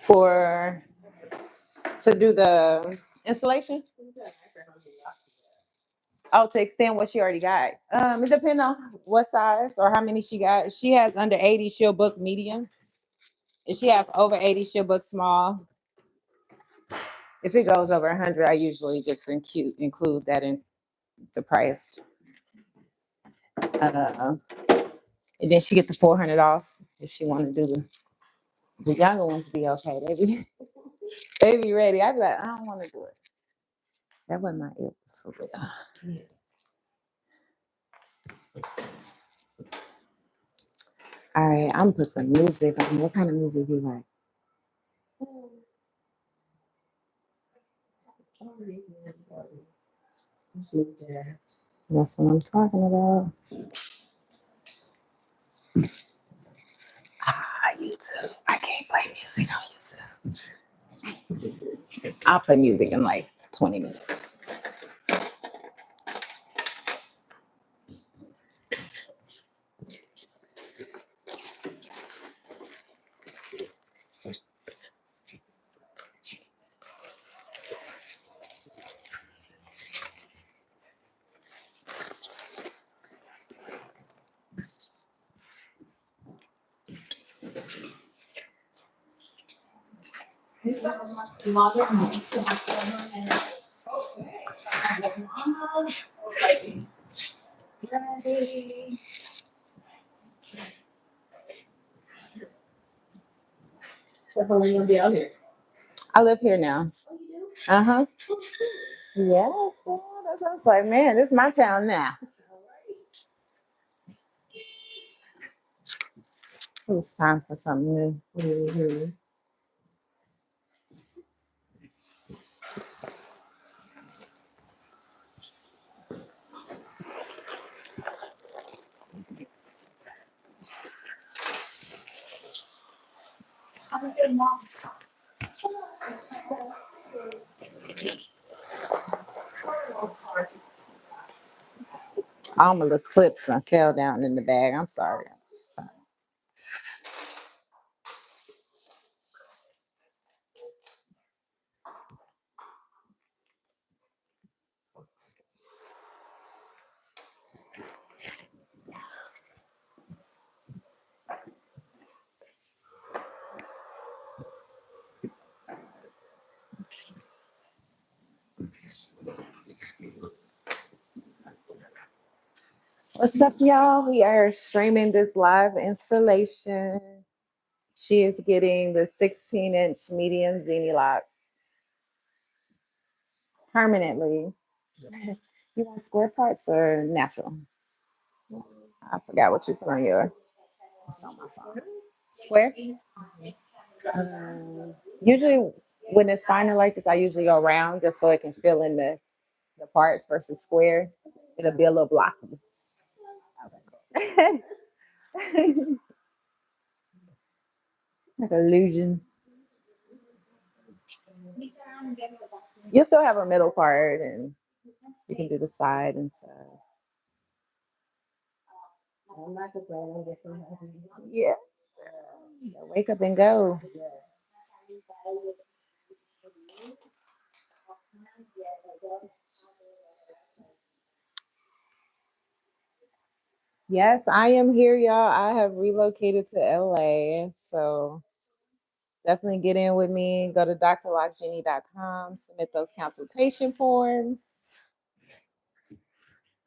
For to do the installation. Oh, to extend what she already got. It depends on what size or how many she got. If she has under 80, she'll book medium. If she have over 80, she'll book small. If it goes over 100, I usually just include that in the price. Uh, and then she get the 400 off if she want to do the younger ones. Be okay, they be ready. I be like, I don't want to do it. That wasn't my ear for real. All right, I'm gonna put some music on. What kind of music you like? That's what I'm talking about. YouTube. I can't play music on YouTube. I'll play music in like 20 minutes. I live here now. Uh-huh. Yes, well, that's what I was like, man, this is my town now. It's time for something new. All my little clips fell down in the bag. I'm sorry. What's up, y'all? We are streaming this live installation. She is getting the 16-inch medium Zini Locs permanently. You want square parts or natural? I forgot what you put on your. It's on my phone. Square. Usually, when it's finer like this, I usually go round just so it can fill in the parts versus square. It'll be a little blocky. Like illusion. You'll still have a middle part, and you can do the side and stuff. Yeah. Wake up and go. Yes, I am here, y'all. I have relocated to LA. So definitely get in with me. Go to drlocgenie.com, submit those consultation forms.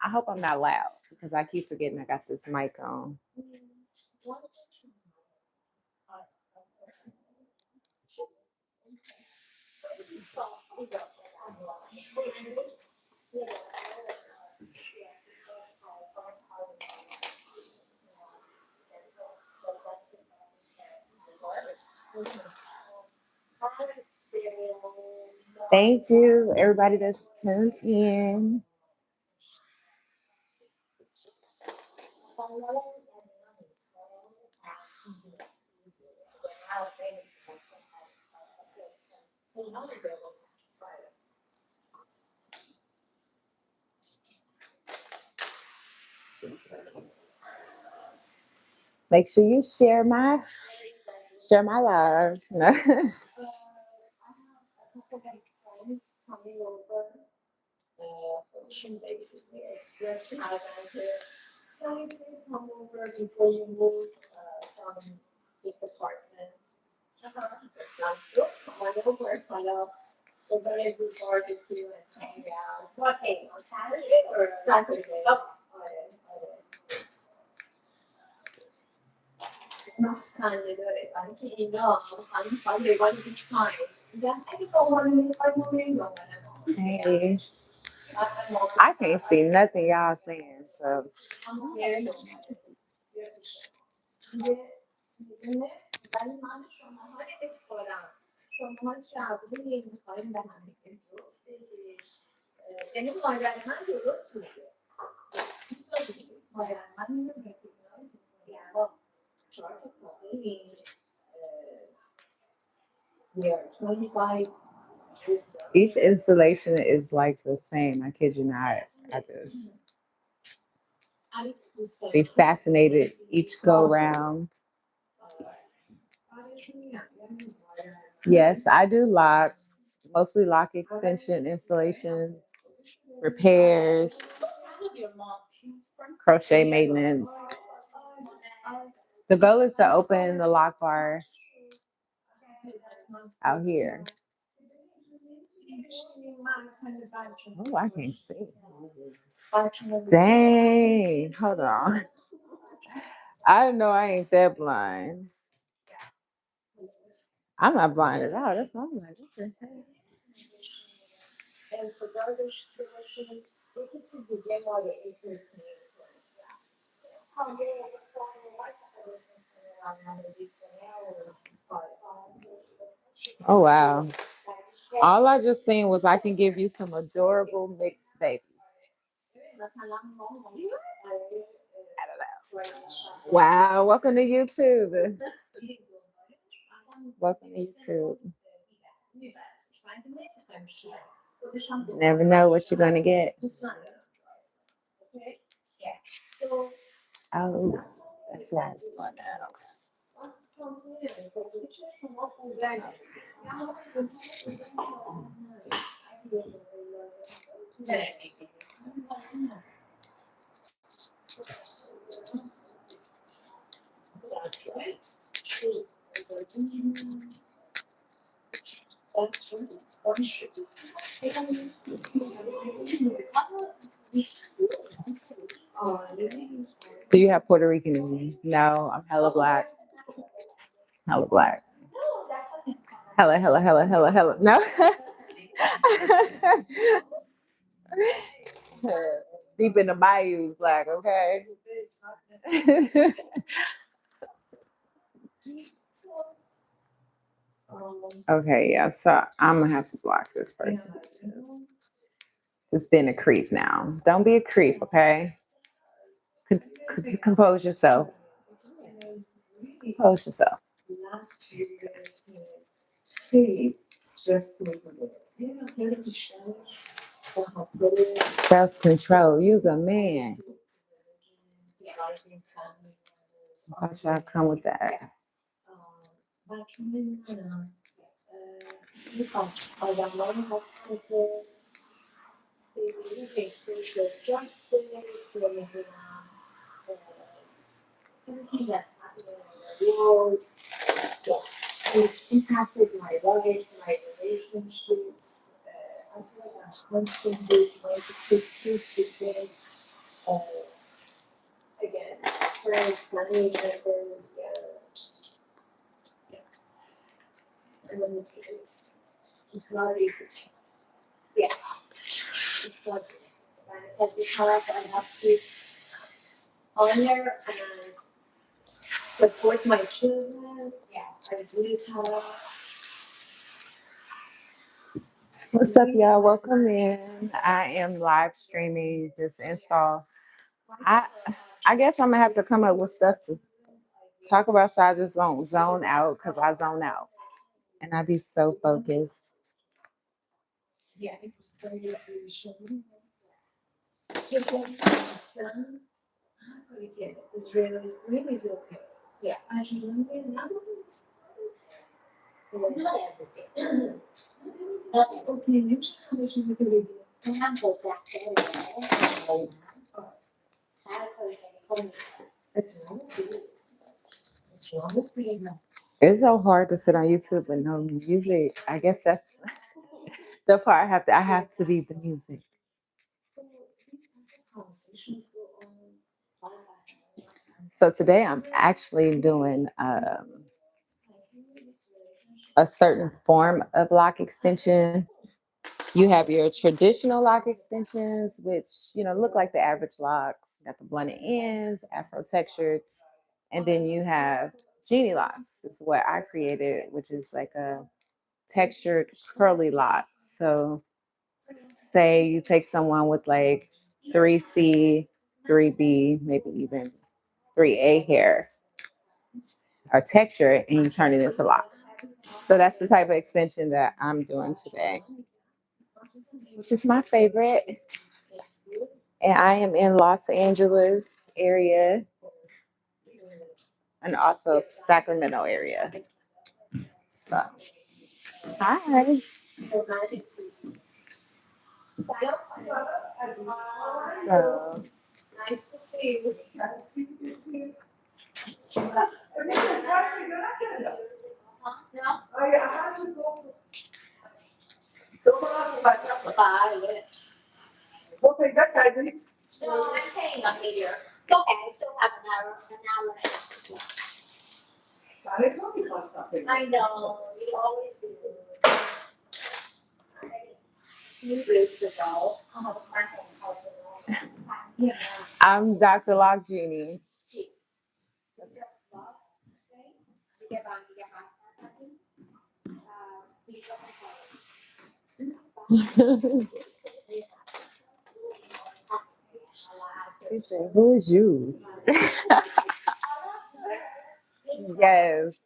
I hope I'm not loud because I keep forgetting I got this mic on. Thank you, everybody that's tuned in. Make sure you share my live. No. Hey, I can't see nothing y'all saying. So each installation is like the same. I kid you not. I just be fascinated each go round. Yes, I do locks, mostly lock extension installations, repairs, crochet maintenance. The goal is to open the lock bar out here. Oh, I can't see. Dang, hold on. I know I ain't that blind. I'm not blind at all. That's what I'm like. What the heck? Oh wow. All I just seen was I can give you some adorable mixed babies. Wow, welcome to YouTube. Welcome to YouTube. Never know what you're gonna get. Oh, that's last one else. Do you have Puerto Rican in you? No, I'm hella black. Hella black. Hella, hella, hella, hella, hella. No. Deep in the bayous, black, okay? Okay, yeah, so I'm gonna have to block this person. Just being a creep now. Don't be a creep, okay? Compose yourself. Compose yourself. Self control. Use a man. I thought y'all come with that. What's up, y'all? Welcome in. I am live streaming this install. I I guess I'm gonna have to come up with stuff to talk about so I just don't zone out because I zone out and I be so focused. It's so hard to sit on YouTube and no music. I guess that's the part I have to be the music. So today I'm actually doing a certain form of lock extension. You have your traditional lock extensions, which look like the average locks, got the blended ends, afro textured, and then you have genie locks. Is what I created, which is like a textured curly lock. So say you take someone with like 3C, 3B, maybe even 3A hair or texture, and you turn it into locks. So that's the type of extension that I'm doing today, which is my favorite. And I am in Los Angeles area and also Sacramento area. So, hi. So, I'm Dr. LocGenie. He said, "Who is you?" Yes.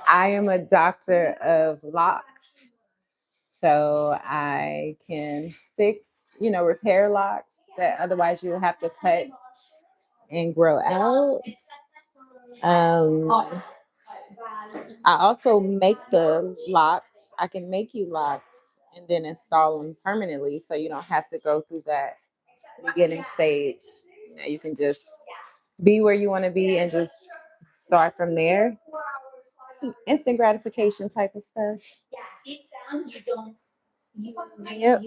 I am a doctor of locks. So I can fix, repair locks that otherwise you would have to cut and grow out. Um, I also make the locks. I can make you locks and then install them permanently so you don't have to go through that beginning stage. You can just be where you want to be and just start from there. Some instant gratification type of stuff. Yep.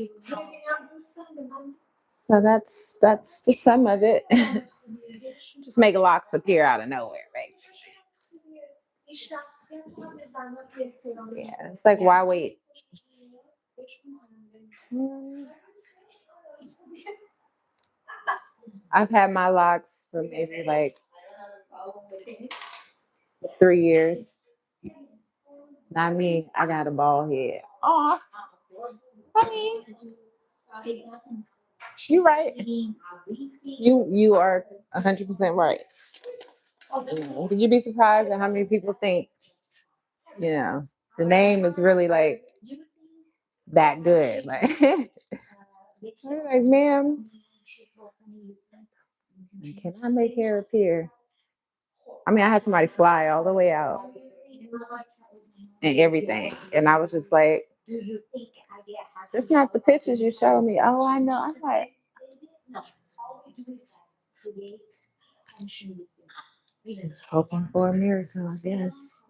So that's the sum of it. Just make locks appear out of nowhere, basically. Yeah, it's like why wait? Mm, I've had my locks for maybe like 3 years. Not me. I got a bald head. Oh, honey, you right. You are 100% right. Could you be surprised at how many people think, you know, the name is really like that good? Like, I'm like, ma'am, can I make hair appear? I mean, I had somebody fly all the way out and everything. And I was just like, that's not the pictures you showed me. Oh, I know. I'm like, hoping for a miracle, I guess.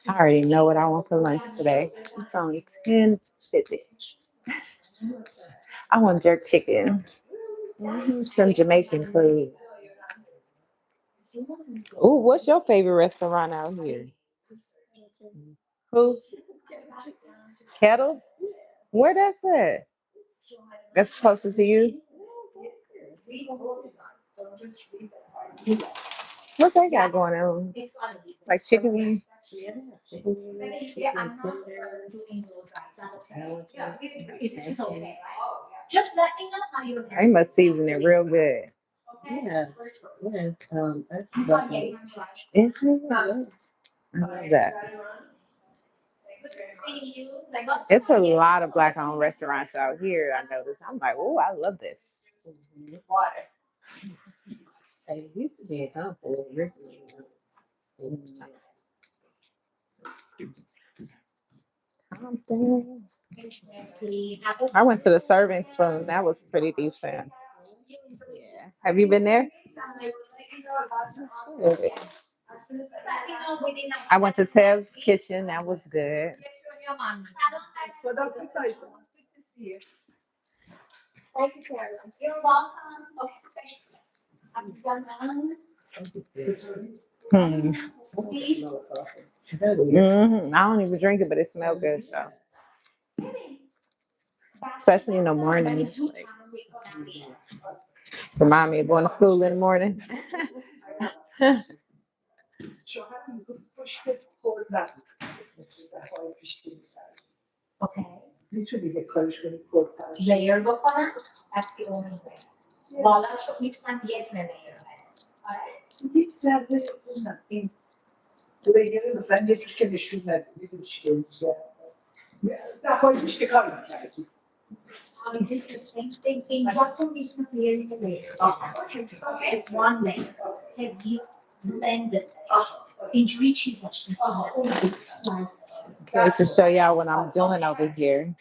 I already know what I want for lunch today. It's only 10:50. I want jerk chicken. Some Jamaican food. Oh, what's your favorite restaurant out here? Who? Kettle? Where that's at? That's closer to you? What they got going on? Like chicken wings? They must season it real good. Isn't it? I love that. It's a lot of black owned restaurants out here. I noticed. I'm like, oh, I love this. Compton. I went to the Serving Spoon. That was pretty decent. Yeah. Have you been there? That's good. I went to Tev's Kitchen. That was good. Hmm. I don't even drink it, but it smells good. So, especially in the morning, it's like remind me of going to school in the morning. Okay, to show y'all what I'm doing over here.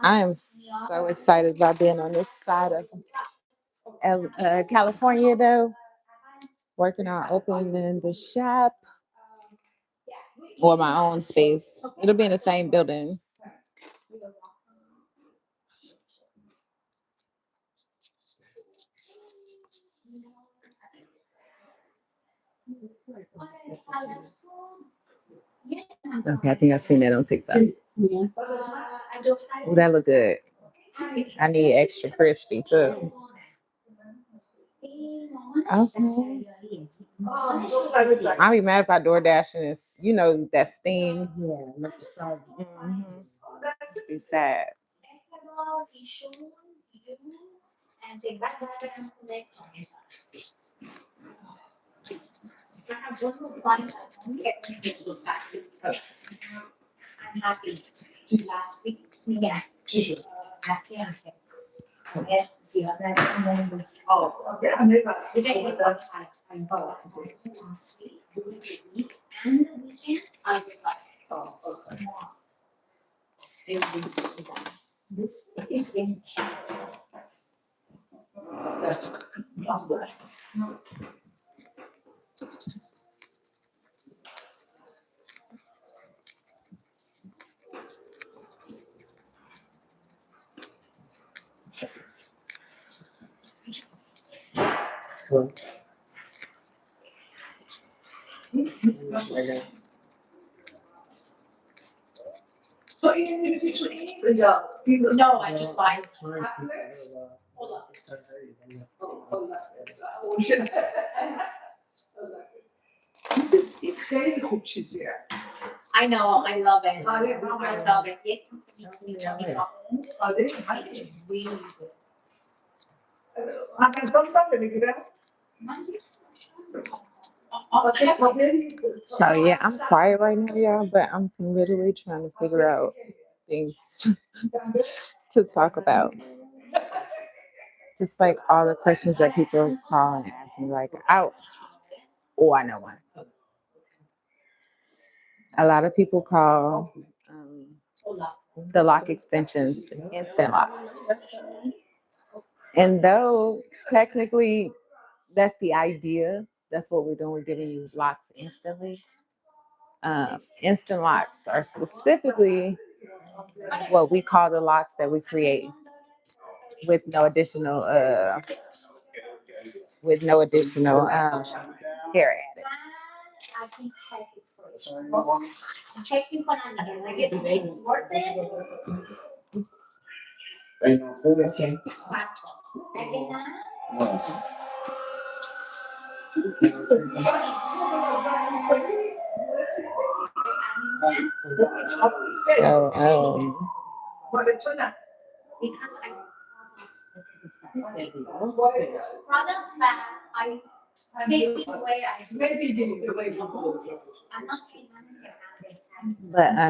I am so excited about being on this side of California, though. Working on opening the shop or my own space. It'll be in the same building. Okay, I think I've seen that on TikTok. Oh, that look good. I need extra crispy too. Okay. I'll be mad if I door dash and it's, that steam. Mhm. Be sad. So yeah, I'm quiet right now, y'all, but I'm literally trying to figure out things to talk about. Just like all the questions that people call and ask me, like, I know one. A lot of people call the lock extensions instant locks. And though technically that's the idea, That's what we're doing. We're giving you locks instantly. Instant locks are specifically what we call the locks that we create with no additional hair added. So,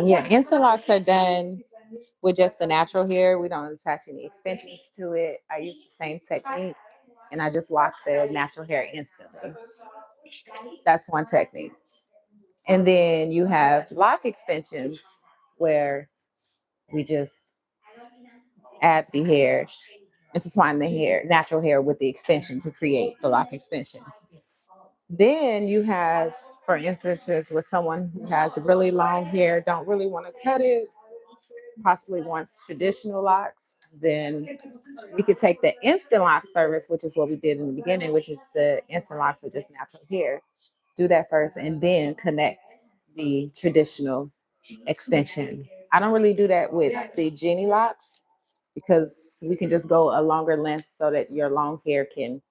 yeah, instant locks are done with just the natural hair. We don't attach any extensions to it. I use the same technique and I just lock the natural hair instantly. That's one technique. And then you have lock extensions where we just add the hair, intertwine the hair, natural hair with the extension to create the lock extension. Then you have, for instances, with someone who has really long hair, don't really want to cut it, possibly wants traditional locks, then we could take the instant lock service, which is what we did in the beginning, which is the instant locks with just natural hair. Do that first and then connect the traditional extension. I don't really do that with the Genie locks because we can just go a longer length so that your long hair can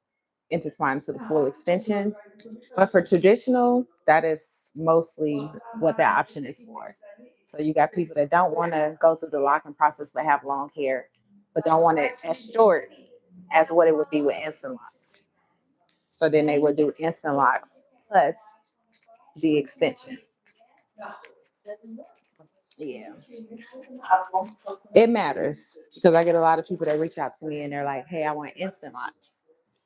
intertwine to the full extension. But for traditional, that is mostly what that option is for. So you got people that don't want to go through the locking process but have long hair, but don't want it as short as what it would be with instant locks. So then they would do instant locks plus the extension. Yeah. It matters because I get a lot of people that reach out to me and they're like, hey, I want instant locks.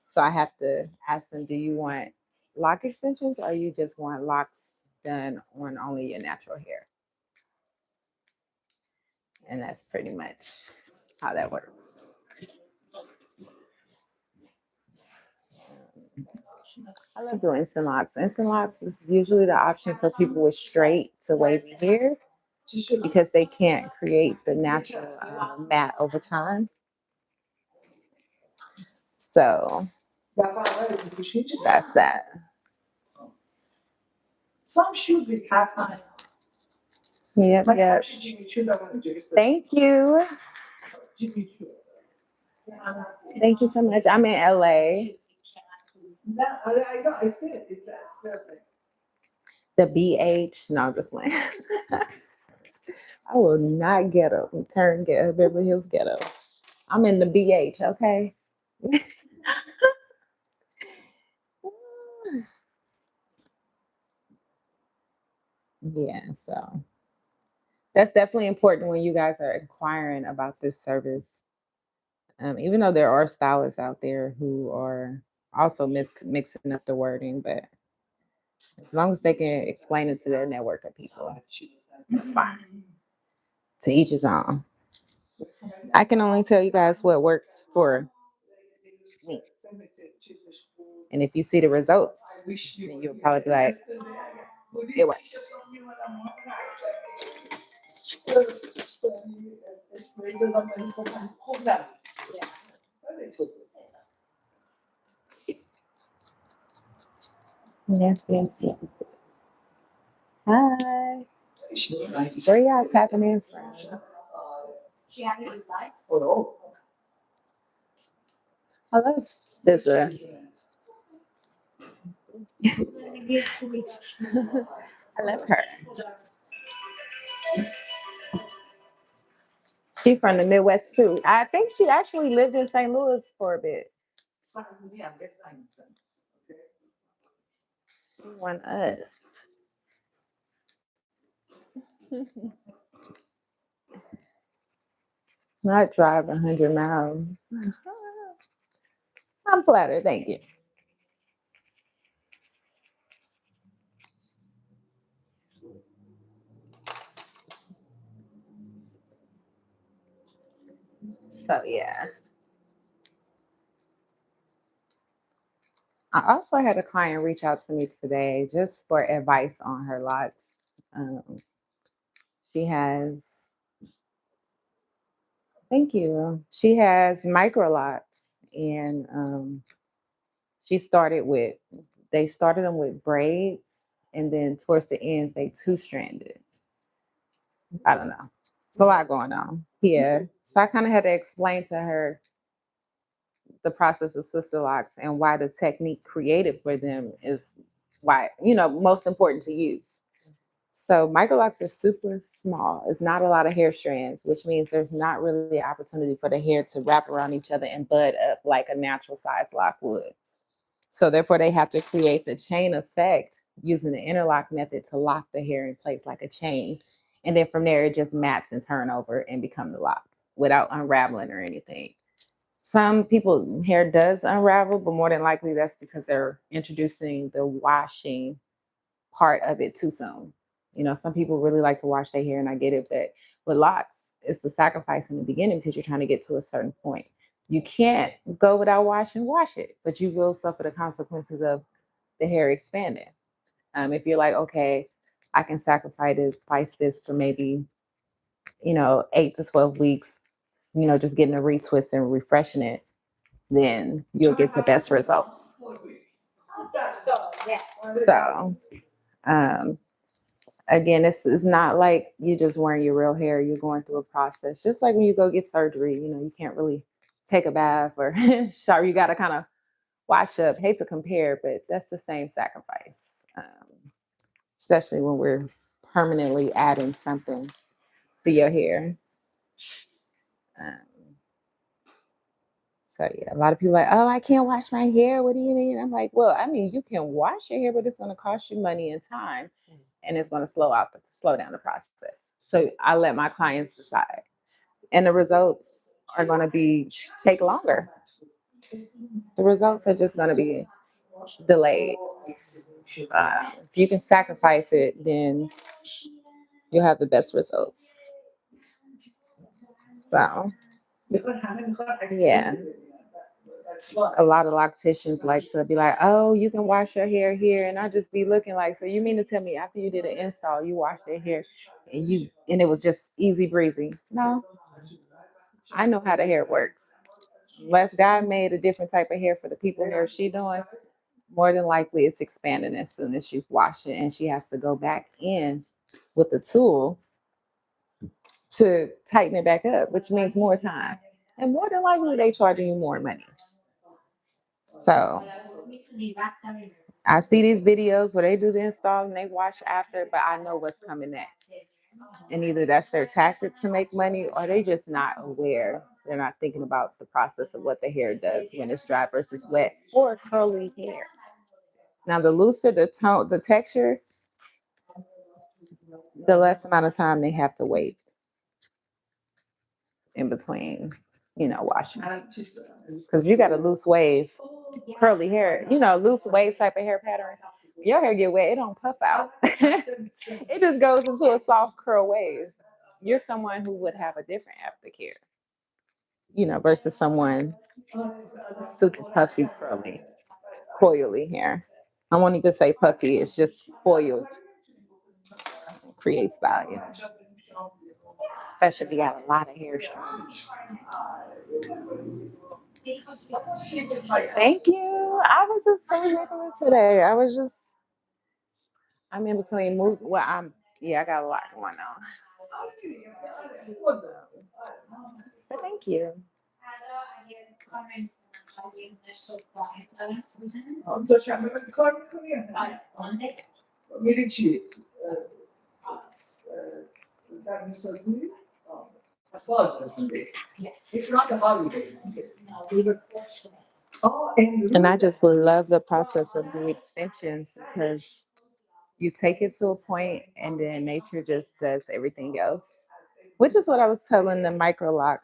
So I have to ask them, do you want lock extensions or you just want locks done on only your natural hair? And that's pretty much how that works. I love doing instant locks. Instant locks is usually the option for people with straight to wavy hair because they can't create the natural mat over time. So that's that. Yep, yep. Thank you. Thank you so much. I'm in LA. The BH. No, this one. I will not get up and turn get Beverly Hills ghetto. I'm in the BH, okay? Yeah, so that's definitely important when you guys are inquiring about this service. Even though there are stylists out there who are also mixing up the wording, but as long as they can explain it to their network of people, it's fine. To each his own. I can only tell you guys what works for me. And if you see the results, then you'll probably be like, it works. Yes, yes, yes. Hi. Where y'all tapping in from? Hello, Scissor. I love her. She from the Midwest too. I think she actually lived in St. Louis for a bit. She won us. Not drive 100 miles. I'm flattered. Thank you. So yeah. I also had a client reach out to me today just for advice on her lots. She has, thank you. She has micro lots, and she started with, they started them with braids, and then towards the ends, they two stranded. I don't know. It's a lot going on. Yeah. So I kind of had to explain to her the process of sister locks and why the technique created for them is why, most important to use. So micro locks are super small. It's not a lot of hair strands, which means there's not really an opportunity for the hair to wrap around each other and bud up like a natural size lock would. So therefore, they have to create the chain effect using the interlock method to lock the hair in place like a chain. And then from there, it just mats and turn over and become the lock without unraveling or anything. Some people hair does unravel, but more than likely that's because they're introducing the washing part of it too soon. Some people really like to wash their hair, and I get it, but with locks, it's a sacrifice in the beginning because you're trying to get to a certain point. You can't go without wash it, but you will suffer the consequences of the hair expanding. If you're like, okay, I can sacrifice this for maybe 8 to 12 weeks, just getting a retwist and refreshing it, then you'll get the best results. So, um, again, this is not like you just wearing your real hair. You're going through a process, just like when you go get surgery. You can't really take a bath or shower. You got to kind of wash up. Hate to compare, but that's the same sacrifice, especially when we're permanently adding something to your hair. Um, So yeah, a lot of people are like, oh, I can't wash my hair. What do you mean? I'm like, well, I mean, you can wash your hair, but it's going to cost you money and time, and it's going to slow down the process. So I let my clients decide, and the results are going to be take longer. The results are just going to be delayed. If you can sacrifice it, then you'll have the best results. So yeah. A lot of locticians like to be like, oh, you can wash your hair here. And I just be looking like, so you mean to tell me after you did an install, you washed their hair and it was just easy breezy? No, I know how the hair works. Unless God made a different type of hair for the people hair she doing, more than likely it's expanding as soon as she's washing, and she has to go back in with the tool to tighten it back up, which means more time. And more than likely they charging you more money. So I see these videos where they do the install and they wash after, but I know what's coming next. And either that's their tactic to make money or they just not aware. They're not thinking about the process of what the hair does when it's dry versus wet or curly hair. Now, the looser the tone, the texture, the less amount of time they have to wait in between, washing. Because you got a loose wave, curly hair, loose wave type of hair pattern. Your hair get wet, it don't puff out. It just goes into a soft curl wave. You're someone who would have a different aftercare, versus someone super puffy, curly, coily hair. I won't even say puffy, it's just coiled, creates value. Especially if you got a lot of hair strands. Thank you. I was just so regular today. I'm in between move. Well, I got a lot going on. But thank you. And I just love the process of the extensions because you take it to a point and then nature just does everything else, which is what I was telling the micro lock,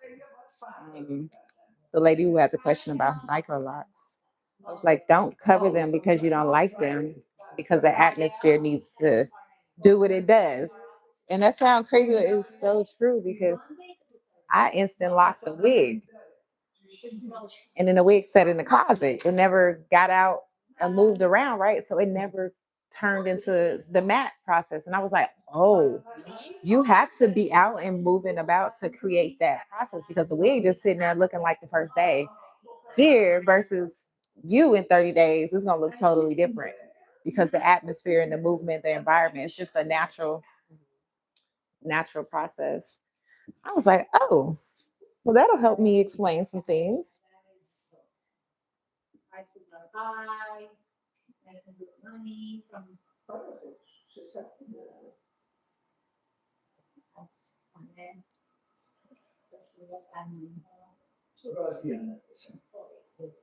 the lady who had the question about micro locks. I was like, don't cover them because you don't like them, because the atmosphere needs to do what it does. And that sounds crazy, but it's so true because I instant locked the wig, and then the wig sat in the closet. It never got out. moved around, right? So it never turned into the mat process. And I was like, oh, you have to be out and moving about to create that process, because the wig just sitting there looking like the first day here versus you in 30 days is going to look totally different, because the atmosphere and the movement, the environment, it's just a natural process. I was like, oh, well, that'll help me explain some things.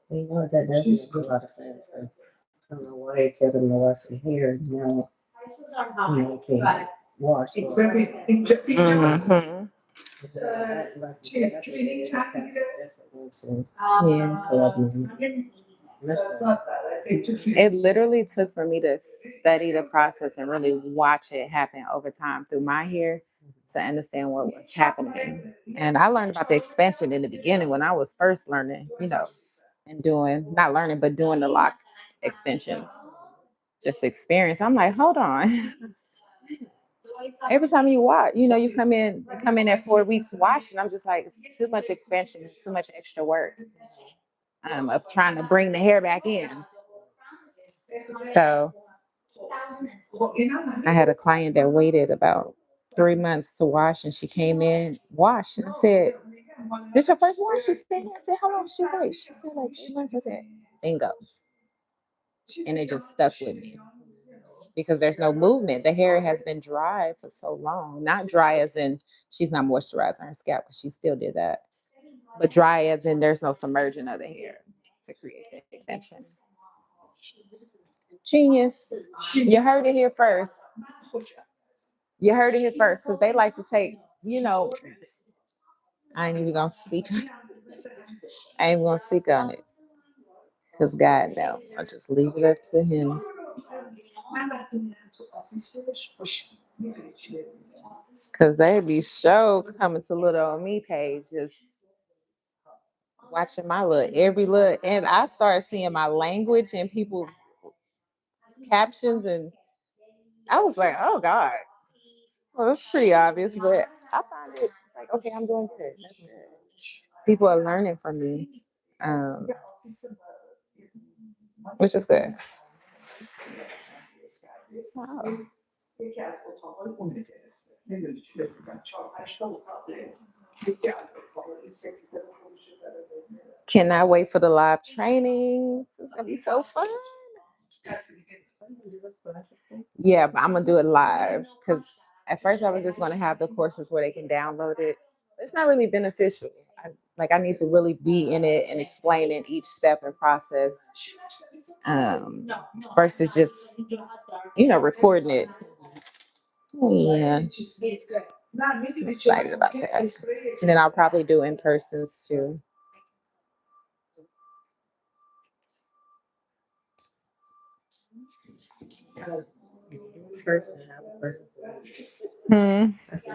You know, that does make a lot of sense. I don't know why they tell them to wash their hair. Now, you know, they can't wash. It's very Mhm. That's like you said, that's what I'm saying. Yeah. that's not bad. I think to feel It literally took for me to study the process and really watch it happen over time through my hair to understand what was happening. And I learned about the expansion in the beginning when I was first learning, and doing, not learning, but doing the lock extensions. Just experience. I'm like, hold on. Every time you watch, you come in at 4 weeks washing. I'm just like, it's too much expansion, too much extra work of trying to bring the hair back in. So I had a client that waited about 3 months to wash, and she came in, washed, and I said, "This your first wash?" She said, "Yeah." I said, "How long did she wait?" She said, "Like 3 months." I said, "Bingo," and it just stuck with me because there's no movement. The hair has been dry for so long. Not dry as in she's not moisturizing her scalp, because she still did that, but dry as in there's no submerging of the hair to create the extension. Genius. You heard it here first. You heard it here first, because they like to take, I ain't even gonna speak. I ain't gonna speak on it, because God knows. I'll just leave it up to him. Because they be show coming to little on me page, just watching my every look. And I started seeing my language in people's captions, and I was like, oh God. Well, it's pretty obvious, but I find it like, okay, I'm doing good. That's good. People are learning from me, um, which is good. So, cannot wait for the live trainings. It's gonna be so fun. Yeah, but I'm gonna do it live, because at first I was just gonna have the courses where they can download it. It's not really beneficial. I need to really be in it and explaining each step and process, um, versus just recording it. Yeah, I'm excited about that. And then I'll probably do in persons too. Hmm.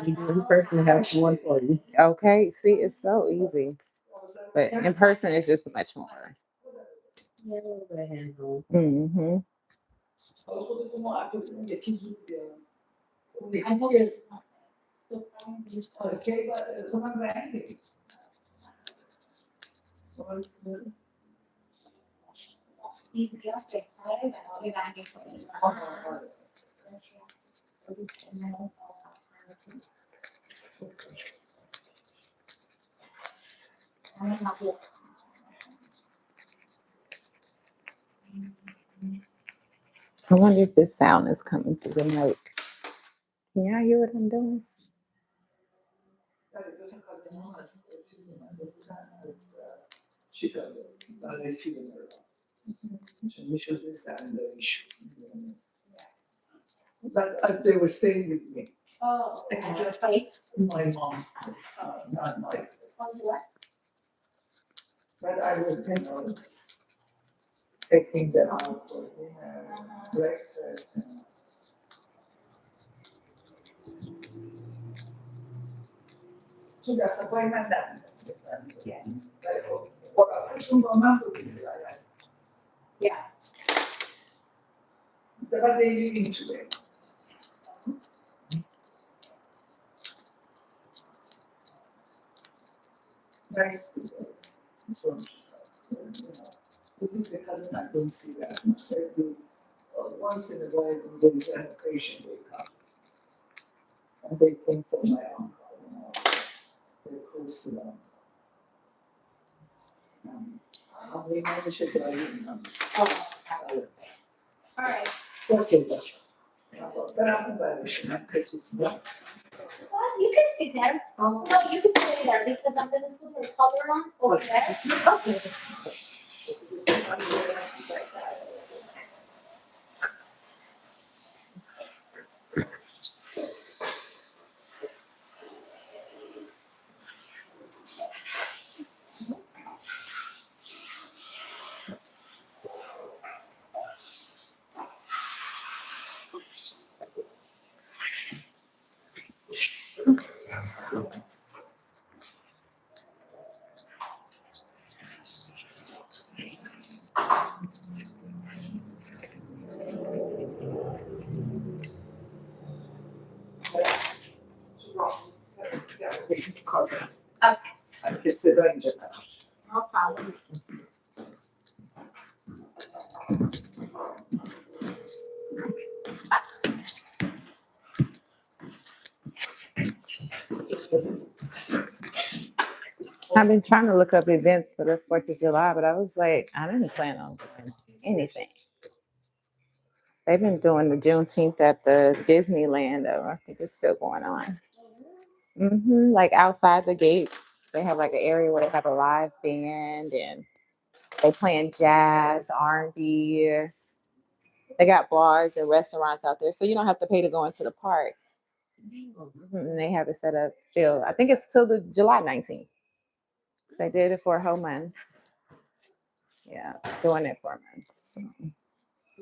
You do in person, have one for you. Okay. See, it's so easy, but in person it's just much more. Yeah, a little bit hands-on. Hmm. I wonder if this sound is coming through the mic. Can y'all hear what I'm doing? But they were staying with me. Oh, my mom's not my. But I was, taking them out for dinner, breakfast. Sudah sesuai nada. Yeah. But they living today. Nice people. So, this is because I don't see that. Every, once in a while, when there's an occasion, they come. And they came from my uncle. They're close to them. We never should go in. All right. Okay, but I'm glad we should not purchase that. Well, you can sit there. No, you can stay there because I'm gonna put the color on over there. Okay. Okay. I can sit down just now. No problem. I've been trying to look up events for the 4th of July, but I was like, I didn't plan on doing anything. They've been doing the Juneteenth at the Disneyland, though. I think it's still going on. Like outside the gate, they have like an area where they have a live band and they playing jazz, R&B. They got bars and restaurants out there, so you don't have to pay to go into the park. And they have it set up still. I think it's till the July 19th. So they did it for a whole month. Yeah, doing it for a month. So.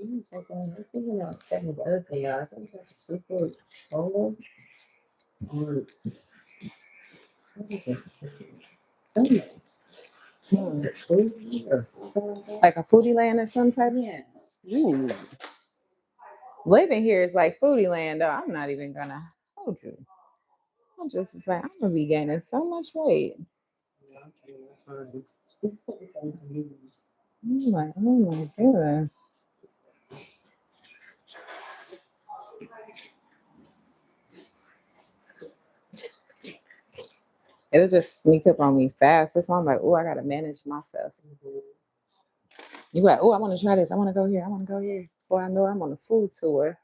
I'm thinking of checking the other thing out. I think it's like a super polo or what is it? Something. Is it food or something like that? Like a foodie land or some type? Yes. Ooh. Living here is like foodie land, though. I'm not even gonna hold you. I'm just like, I'm gonna be gaining so much weight. I'm like, oh my goodness. It'll just sneak up on me fast. That's why I'm like, oh, I gotta manage myself. You like, oh, I want to try this. I want to go here. I want to go here. Before I know it, I'm on a food tour.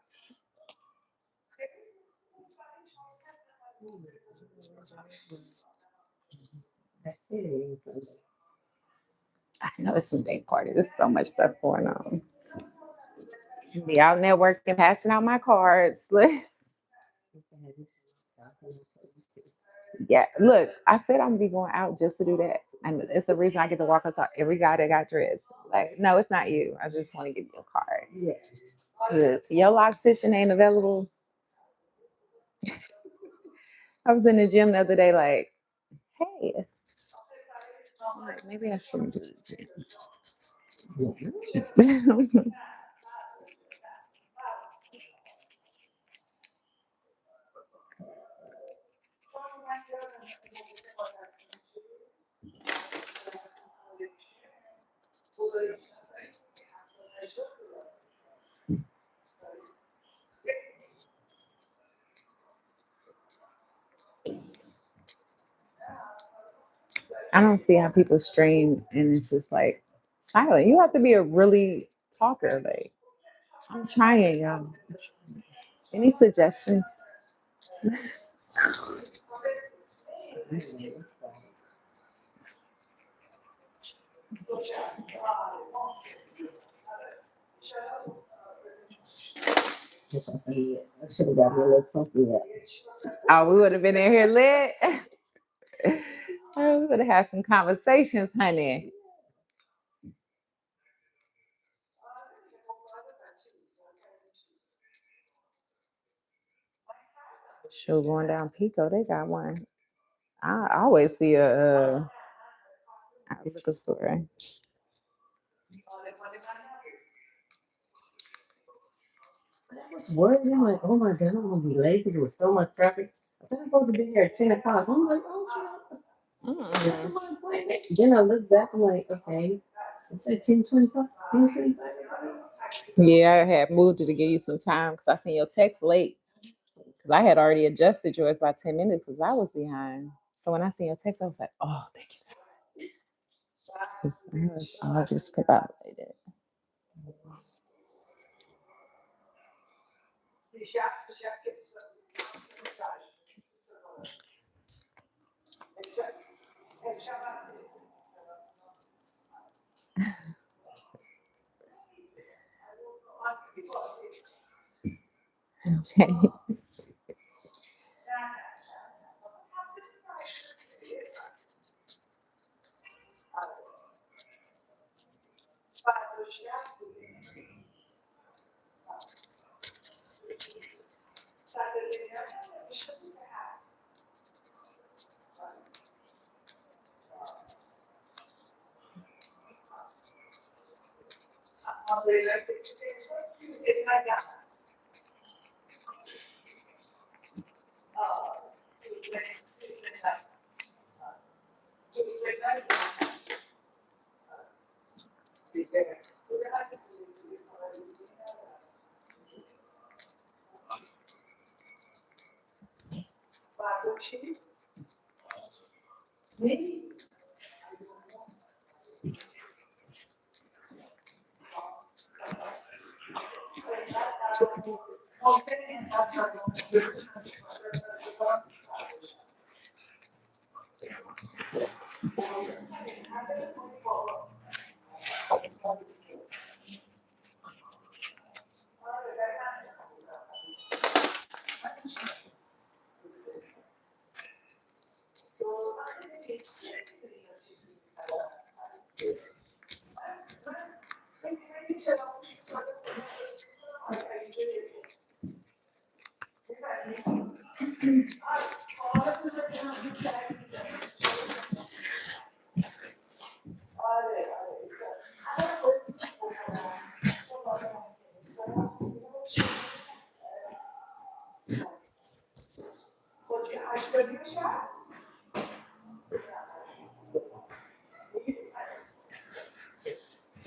That's it. I know it's some day party. There's so much stuff going on. Be out networking, passing out my cards. Yeah, look, I said I'm gonna be going out just to do that, and it's the reason I get to walk up to every guy that got dressed. Like, no, it's not you. I just want to give you a card. Yeah. If your loctician ain't available, I was in the gym the other day, like, hey, I'm like, maybe I shouldn't do the gym. I don't see how people stream and it's just like silent. You have to be a really talker. Like, I'm trying, y'all. Any suggestions? Yes, I said it. I should have got me a little puppy that. Oh, we would have been in here lit. Oh, we would have had some conversations, honey. Sure, going down Pico, they got one. I always see a liquor store. I was worried. I'm like, oh my god, I'm gonna be late because there was so much traffic. I thought I'm supposed to be here at 10 o'clock. I'm like, oh shit. Then I look back, I'm like, okay, it's at 10:25, 10:25. Yeah, I had moved it to give you some time because I seen your text late. Because I had already adjusted yours by 10 minutes because I was behind. So when I seen your text, I was like, oh, thank you. 'Cause I just collaborated. Okay.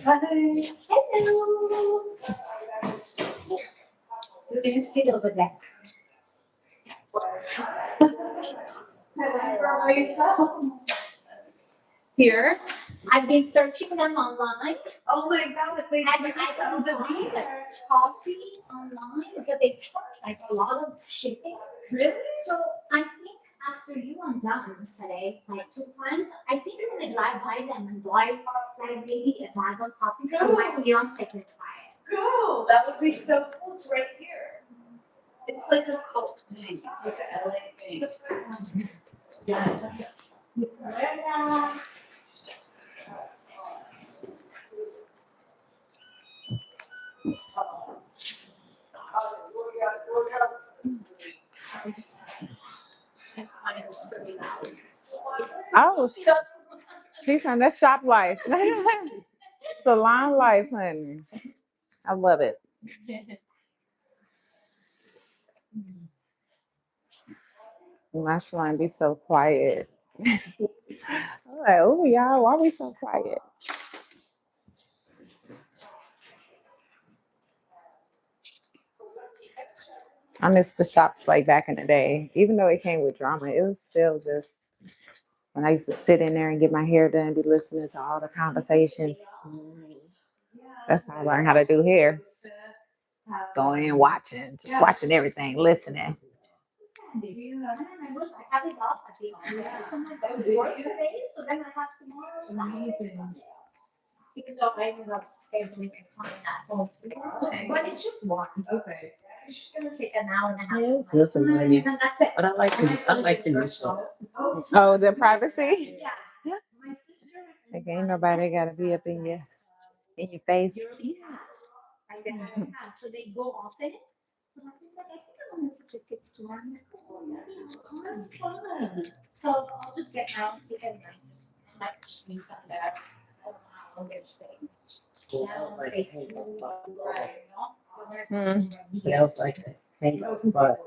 Hello. We're gonna sit over there. Here? I've been searching them online. Oh my god, they And I can buy their coffee online, but they charge like a lot of shipping. Really? So I think after you I'm done today, like 2 times, I think I'm gonna drive by them and buy like maybe a bag of coffee so my fiance can try it. Go! That would be so cool. It's right here. It's like a cult thing. It's like a LA thing. Yes. Oh, she found that shop life. Salon life, honey. I love it. My salon be so quiet. I'm like, oh, y'all, why we so quiet? I miss the shops like back in the day. Even though it came with drama, it was still just when I used to sit in there and get my hair done, be listening to all the conversations. That's how I learned how to do hair. Just going in watching, just watching everything, listening. I have it off at the office. I'm like, I work today, so then I have tomorrow. Amazing. Even though I ended up scheduling time at home. But it's just one. Okay. It's just gonna take an hour and a half. Yeah, it's listen, And honey. that's it. But I like the new song. Oh, the privacy. Yeah. My sister. Like ain't nobody gotta be up in your face. Yes. I get it. So they go off it. So my sister's like, I think I want to teach your kids to learn. I'm like, oh, yeah, that's fun. So I'll just get around to it and I just might just leave that there. I don't know how long it's staying. Now, say, right, you know? Mm. Smells like a steak, but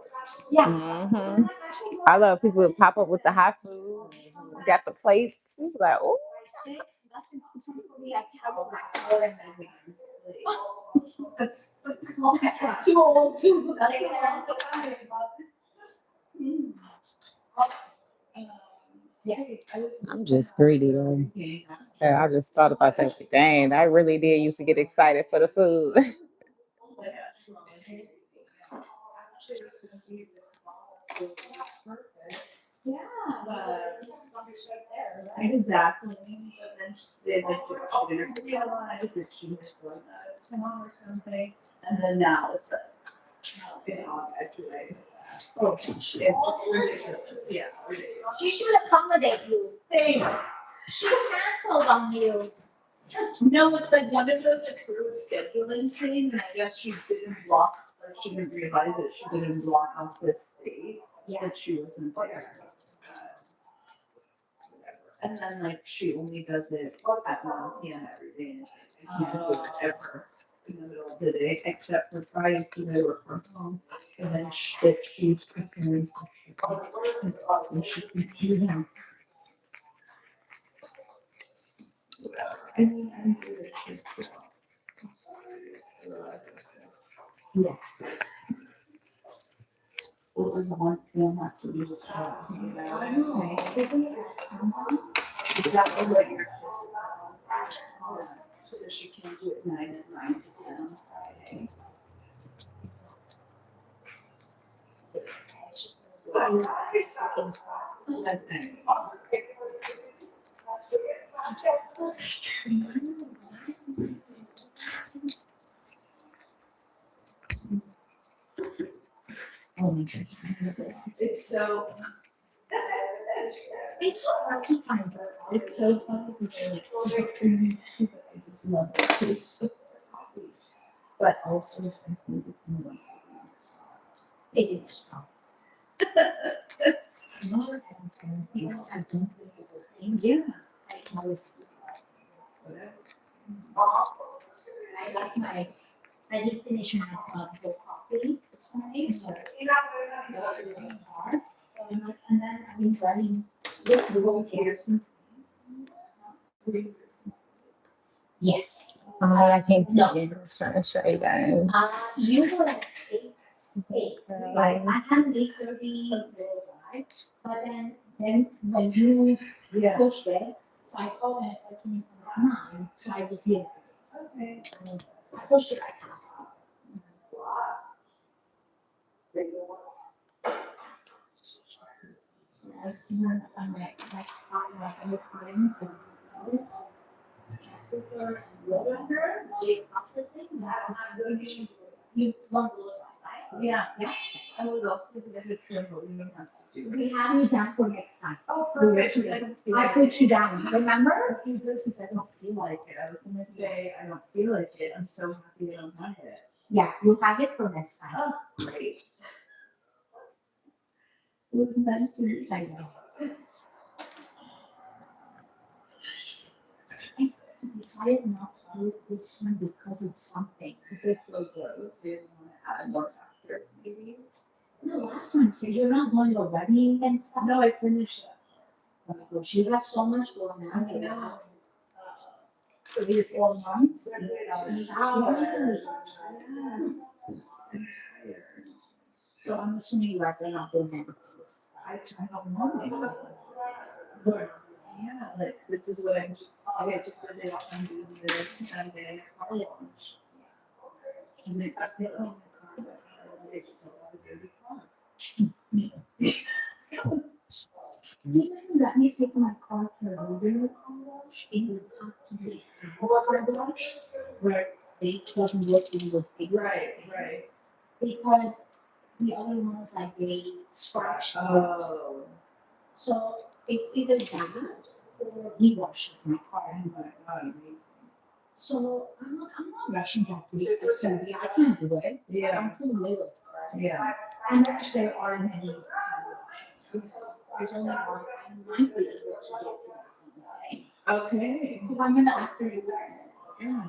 Yeah. Hmm. I love people who pop up with the hot food. Got the plates. You be like, oh, 6, that's important for me. I can't go back more than that. Too old to stay there. Yes. I'm just greedy though. Yeah, I just thought about that. Dang, I really did used to get excited for the food. Yeah. It's right there, right? Exactly. But then they like she didn't realize that she was going out of town or something. And then now it's like, I graduated. Oh, shit. It's ridiculous. Yeah, ridiculous. She should accommodate you. Thanks. She canceled on you. No, it's like one of those accrued scheduling things, and I guess she didn't block, like she didn't realize that she didn't block off this date, Yeah. that she wasn't there. And then like she only does it at 1 p.m. every day, and I can't do it ever in the middle of the day, except for Friday because I work from home. And then she's preparing stuff, and she can do them. I mean, I'm good. Yeah. What was 1 p.m. after you just you know what I'm saying? Isn't it at some point? Is that what you're just, so she can do it 9 to 10 on Friday? It's just Okay. Oh my gosh. It's so, it's so hard to find her. it's so fun because it's so creamy. I just love the taste of coffee. But also, I think it's more. It is strong. More than Because I don't think it's a thing. yeah. I always Whatever. I like my I did finish my full coffee this morning, so that's really hard. And then I've been driving with the whole here since yes. I can't see it. I was trying to show you guys. You were at 8, right? I had an 8:30 drive, but then when you Yeah. pushed it, so I called and I said, can you come at 9? So I just did. Okay. I pushed it back. Right? And then I'm like, next time, like, I'm recording and paper and water, you processing, you love blood, right? Yeah. Yes. I would also get a trim, but we don't have to do it. We have you down for next time. Oh, perfect. Because I don't feel I like put you down, remember? because I don't feel like it. I was gonna say I don't feel like it. I'm so happy I don't have it. Yeah, you'll have it for next time. Oh, great. It was nice to meet I you. know. I decided not to do this one because of something. Because it feels gross. We didn't want to add more factors, maybe. The last time, so you're not going to a wedding and stuff? No, I finished it. Oh my gosh, you got so much going on I in the know. last 3 or 4 months. Yes. Wow. Yes. So I'm assuming you guys are not doing this. I don't know. But yeah, like this is what I'm just. I had to put it up and do this and then car wash. And then I said, oh my god, I still have a dirty car. He doesn't let me take my car to a regular car wash. It would have to be a car wash where it doesn't look in the state. Right. Because the other ones, like, they scratch the cars. Oh. So it's either that or he washes my car. Oh my god, amazing. So I'm not rushing that week. So yeah, I can't do it. Yeah. I'm too little. Yeah. And there aren't any washes. There's only one. I might be able to get to someday. Okay. Because I'm gonna after you. Yeah.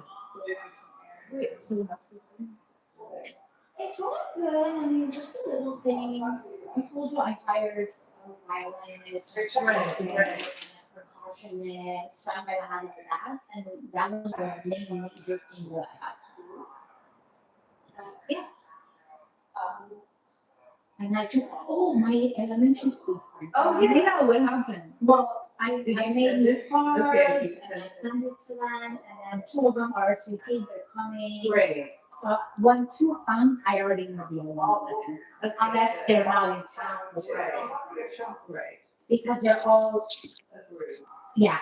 Wait, so what's the difference? It's all good. I mean, just the little things. I told you I hired a violinist, percussionist, so I'm gonna handle that. And that was the main major thing that I had to do. Yeah. And I took my elementary school friend. Oh, yeah, what happened? Well, I Did you made send new it? cards Okay. and I sent it to them, and then two of them are saying, hey, they're coming. Great. So when two come, I already know the other one. Unless they're not in town or something. Right. Because they're all, Agreed. yeah,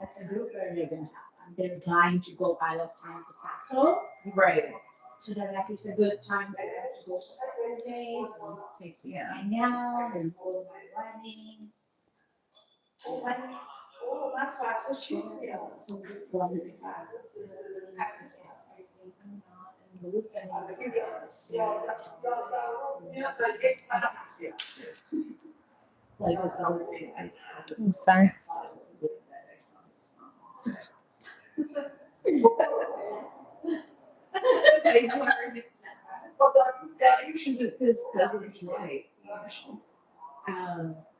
that's a group where they're gonna have. They're dying to go out of town to Castle. Right. So that like it's a good time for them to go for a couple of days and Yeah. hang out and go to my wedding. Oh, that's like what you said. Like this other thing, I'm sorry. That usually says President's Right.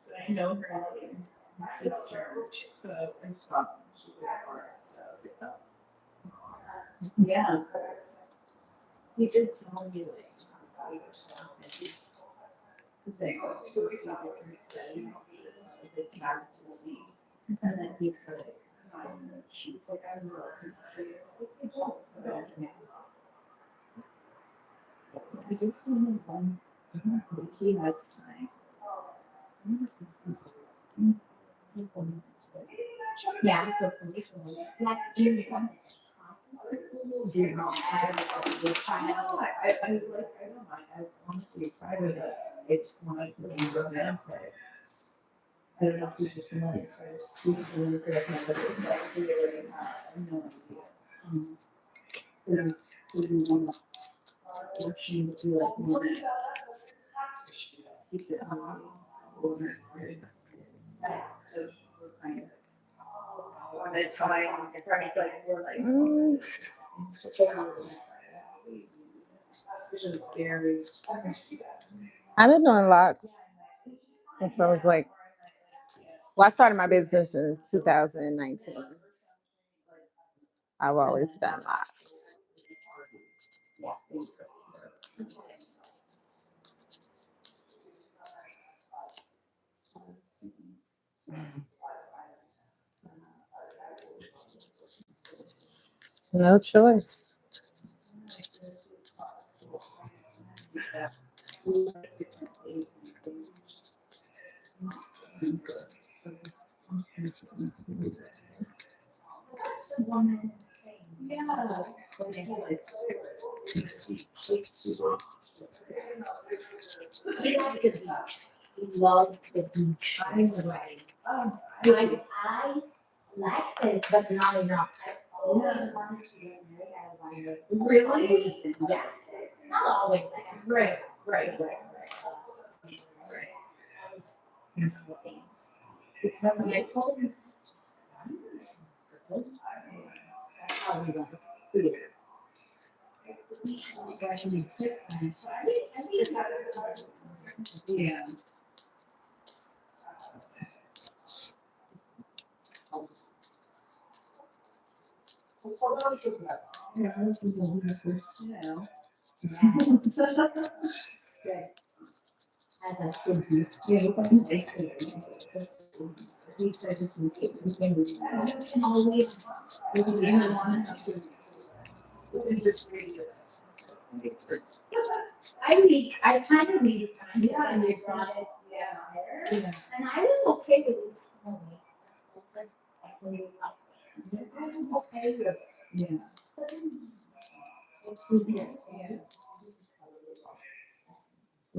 So I know her it's church, so in Scotland. So I was like, oh. Yeah. He did tell me like how you were so busy. It's like, what's the reason I can say? It's like they came out to see. And then he's like, she's like, I'm really confused. So yeah. Is there someone on the team has time? Yeah, the police one. Like in the do not have the I time. know, I don't mind, I want to be private, I just want to be romantic. I don't know if you just want to try to squeeze in for like another, like, really, I have no idea. Then, we want to, working to do like more. Keep it on, or, so, we're kind of. One at a time, it's like, we're like. Decisions very. I've been doing locks since I was like, well, I started my business in 2019. I've always done locks. No choice. That's the one thing. Yeah. He likes the beach. He loves the beach. I'm right. I like it, but not enough. I always wanted to get married at a winery. Really? Yes. Not always. Right. Things. So when I told him, that's how we want to do it. The beach was actually different. So I mean, Yeah. Yeah. as I still do. He said we can do that. You can always, We can even want to. We can just read it. I kind of read it kind of, Yeah. and I brought it Yeah. there. Yeah. And I was okay with this movie. It's like, really up there. So I'm okay with it. Yeah. But then, It's yeah.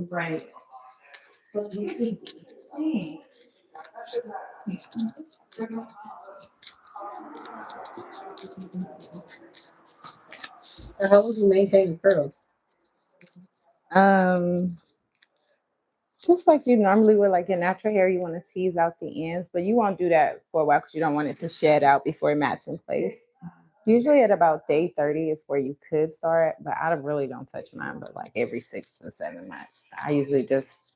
Right. but you could be. Thanks. So how would you maintain the curls? Um, just like you normally would, like your natural hair, you want to tease out the ends, but you won't do that for a while because you don't want it to shed out before it mats in place. Usually at about day 30 is where you could start, but I really don't touch mine, but like every 6 to 7 months. I usually just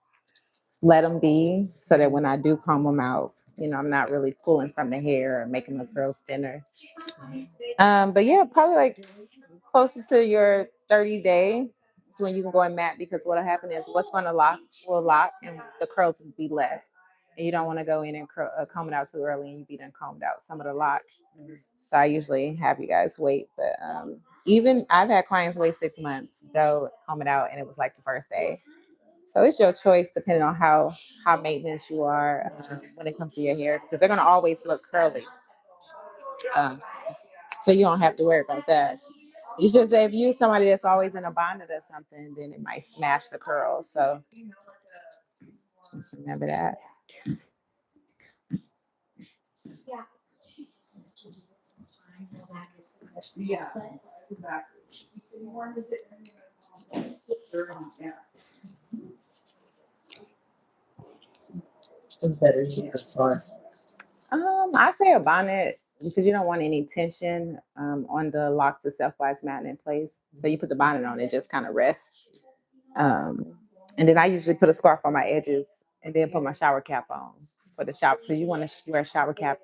let them be so that when I do comb them out, I'm not really pulling from the hair or making the curls thinner. But yeah, probably like closer to your 30 day is when you can go and mat because what'll happen is what's going to lock will lock and the curls will be left. And you don't want to go in and comb it out too early and you be done combed out some of the lock. So I usually have you guys wait. But even I've had clients wait 6 months, go comb it out, and it was like the first day. So it's your choice depending on how maintenance you are when it comes to your hair because they're gonna always look curly. Um, so you don't have to worry about that. It's just that if you're somebody that's always in a bonnet or something, then it might smash the curls. So just remember that. Yeah, exactly. It's more of yeah. It's better to just start. I say a bonnet because you don't want any tension on the locks itself while it's matting in place. So you put the bonnet on, it just kind of rests. And then I usually put a scarf on my edges and then put my shower cap on for the shower. So you want to wear a shower cap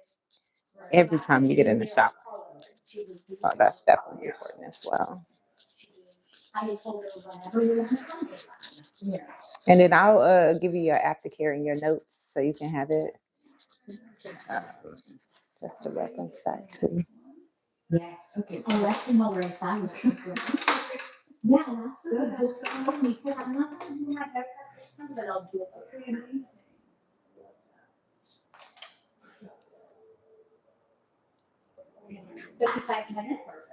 every time you get in the shower. So that's definitely important as well. Yeah. And then I'll give you your aftercare and your notes so you can have it um, just to reference back to. Yes. Okay. Oh, that's the mother and son. Yeah, that's good. You said I'm not gonna do my haircut this time, but I'll do it. 55 minutes.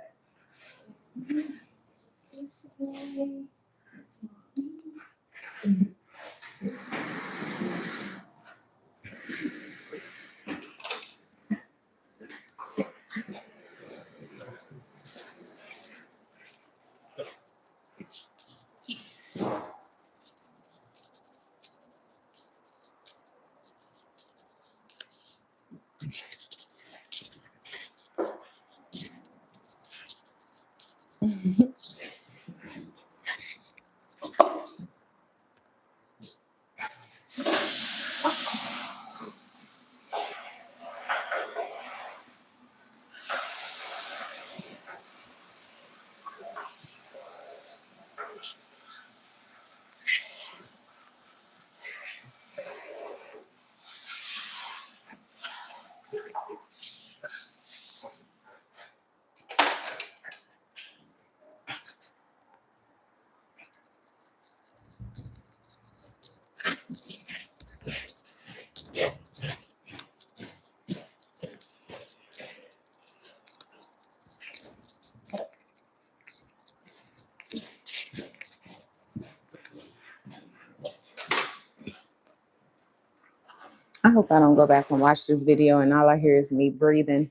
I hope I don't go back and watch this video and all I hear is me breathing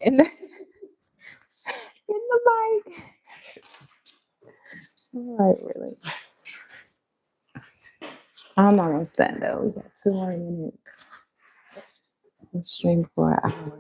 in the in the mic. All right, really. I'm almost done though. We got 2 more minutes. Stream for an hour.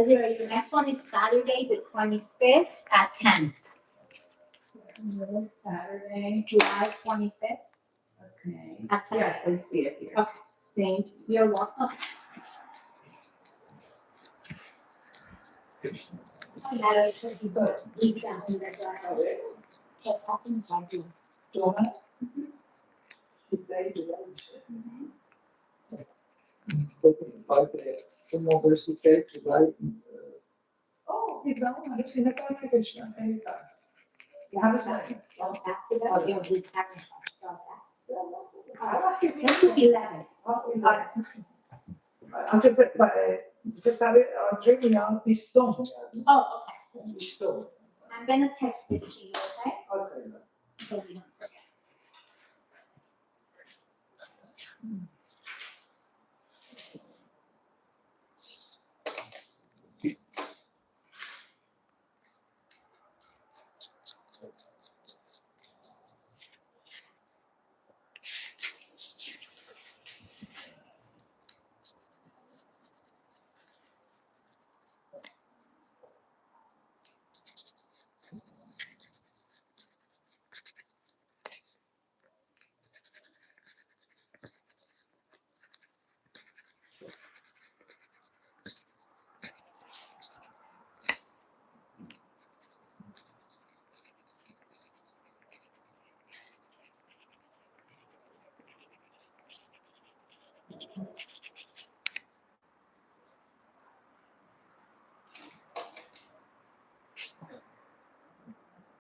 Desiree, the next one is Saturday, the 25th at 10. Saturday. July 25th Okay. at 10. Yes, I see it here. Okay. Thank you. You're welcome. Matter if you put leave down in this just something I do. Joanna? They do that. Oh, então, a gente ainda está na questão. Yeah, after that, you'll be taxed. Ah, que Let's do 11. anche per stare a 3 milioni di stone. Oh, okay. Di stone. I'm gonna text this to you, okay? Ok. So we don't forget.